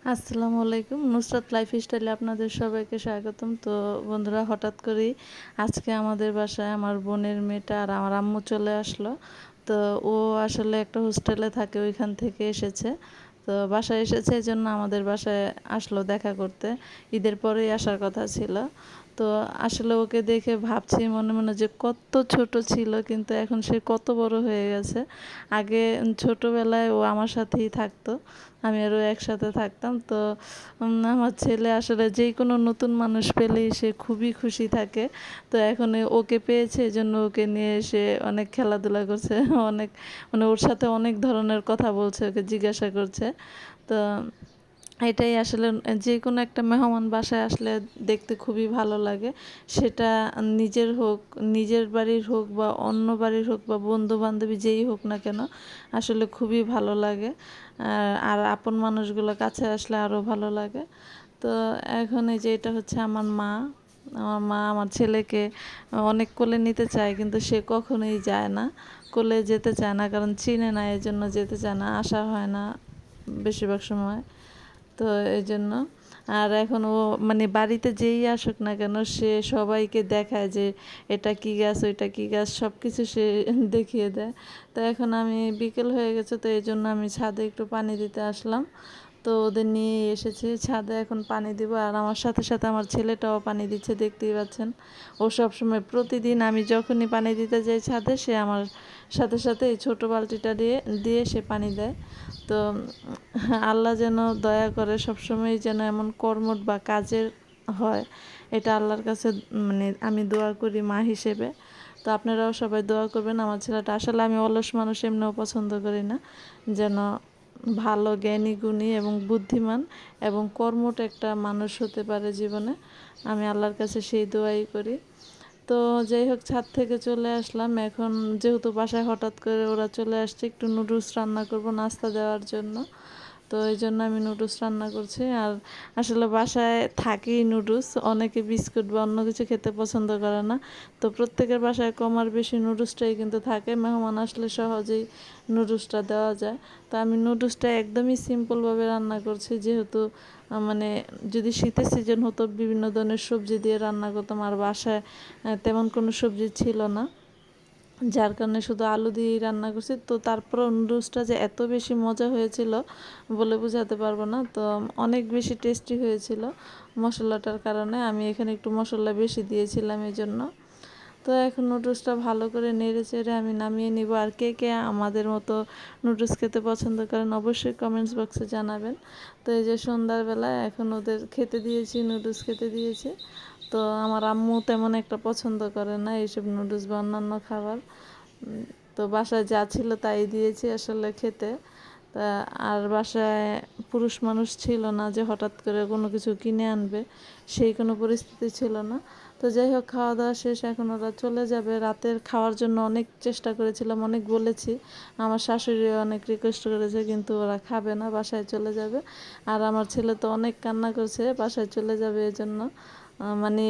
আসসালামু আলাইকুম, নুসরাত লাইফস্টাইলে আপনাদের সবাইকে স্বাগতম। তো বন্ধুরা, হঠাৎ করেই আজকে আমাদের বাসায় আমার বোনের মেয়েটা আর আমার আম্মু চলে আসলো। তো ও আসলে একটা হোস্টেলে থাকে, ওইখান থেকে এসেছে। তো বাসায় এসেছে, এই জন্য আমাদের বাসায় আসলো দেখা করতে। ঈদের পরেই আসার কথা ছিল। তো আসলে ওকে দেখে ভাবছি মনে মনে যে কত ছোট ছিল, কিন্তু এখন সে কত বড় হয়ে গেছে। আগে ছোটবেলায় ও আমার সাথেই থাকতো, আমি আরও একসাথে থাকতাম। তো আমার ছেলে আসলে যেই কোনো নতুন মানুষ পেলেই সে খুবই খুশি থাকে। তো এখন ওকে পেয়েছে, এই জন্য ওকে নিয়ে এসে অনেক খেলাধুলা করছে, অনেক মানে ওর সাথে অনেক ধরনের কথা বলছে, ওকে জিজ্ঞাসা করছে। তো এটাই আসলে যে কোনো একটা মেহমান বাসায় আসলে দেখতে খুবই ভালো লাগে। সেটা নিজের হোক, নিজের বাড়ির হোক বা অন্য বাড়ির হোক বা বন্ধু বান্ধবী যেই হোক না কেন, আসলে খুবই ভালো লাগে। আর আপন মানুষগুলো কাছে আসলে আরও ভালো লাগে। তো এখন এই যে এটা হচ্ছে আমার মা। আমার মা আমার ছেলেকে অনেক কোলে নিতে চায়, কিন্তু সে কখনোই যায় না, কোলে যেতে চায় না, কারণ চিনে না, এই জন্য যেতে চায় না, আসা হয় না বেশিরভাগ সময়। তো এই জন্য আর এখন ও মানে বাড়িতে যেই আসুক না কেন, সে সবাইকে দেখায় যে এটা কী গাছ, ওইটা কী গাছ, সব কিছু সে দেখিয়ে দেয়। তো এখন আমি বিকেল হয়ে গেছে, তো এই জন্য আমি ছাদে একটু পানি দিতে আসলাম। তো ওদের নিয়ে এসেছি ছাদে, এখন পানি দিব। আর আমার সাথে সাথে আমার ছেলেটাও পানি দিচ্ছে, দেখতেই পাচ্ছেন। ও সবসময় প্রতিদিন আমি যখনই পানি দিতে যাই ছাদে, সে আমার সাথে সাথে এই ছোটো বালতিটা দিয়ে দিয়ে সে পানি দেয়। তো আল্লাহ যেন দয়া করে, সবসময় যেন এমন কর্মঠ বা কাজের হয়, এটা আল্লাহর কাছে মানে আমি দোয়া করি মা হিসেবে। তো আপনারাও সবাই দোয়া করবেন আমার ছেলেটা। আসলে আমি অলস মানুষ এমনিও পছন্দ করি না, যেন ভালো জ্ঞানী গুণী এবং বুদ্ধিমান এবং কর্মঠ একটা মানুষ হতে পারে জীবনে। আমি আল্লাহর কাছে সেই দোয়াই করি। তো যাই হোক, ছাদ থেকে চলে আসলাম। এখন যেহেতু বাসায় হঠাৎ করে ওরা চলে আসছে, একটু নুডলস রান্না করব নাস্তা দেওয়ার জন্য। তো এই জন্য আমি নুডলস রান্না করছি। আর আসলে বাসায় থাকেই নুডলস, অনেকে বিস্কুট বা অন্য কিছু খেতে পছন্দ করে না। তো প্রত্যেকের বাসায় কম আর বেশি নুডলসটাই কিন্তু থাকে, মেহমান আসলে সহজেই নুডলসটা দেওয়া যায়। তো আমি নুডলসটা একদমই সিম্পলভাবে রান্না করছি, যেহেতু মানে যদি শীতের সিজন হতো বিভিন্ন ধরনের সবজি দিয়ে রান্না করতাম, আর বাসায় তেমন কোনো সবজি ছিল না, যার কারণে শুধু আলু দিয়েই রান্না করছি। তো তারপর নুডলসটা যে এত বেশি মজা হয়েছিল বলে বোঝাতে পারবো না। তো অনেক বেশি টেস্টি হয়েছিল মশলাটার কারণে। আমি এখানে একটু মশলা বেশি দিয়েছিলাম এই জন্য। তো এখন নুডলসটা ভালো করে নেড়ে চেড়ে আমি নামিয়ে নিব। আর কে কে আমাদের মতো নুডলস খেতে পছন্দ করেন অবশ্যই কমেন্টস বক্সে জানাবেন। তো এই যে সন্ধ্যাবেলায় এখন ওদের খেতে দিয়েছি, নুডলস খেতে দিয়েছি। তো আমার আম্মু তেমন একটা পছন্দ করে না এইসব নুডলস বা অন্যান্য খাবার। তো বাসায় যা ছিল তাই দিয়েছি আসলে খেতে। তা আর বাসায় পুরুষ মানুষ ছিল না যে হঠাৎ করে কোনো কিছু কিনে আনবে, সেই কোনো পরিস্থিতি ছিল না। তো যাই হোক, খাওয়া দাওয়া শেষ, এখন ওরা চলে যাবে। রাতের খাওয়ার জন্য অনেক চেষ্টা করেছিলাম, অনেক বলেছি, আমার শাশুড়ি অনেক রিকোয়েস্ট করেছে, কিন্তু ওরা খাবে না, বাসায় চলে যাবে। আর আমার ছেলে তো অনেক কান্না করছে বাসায় চলে যাবে, এজন্য মানে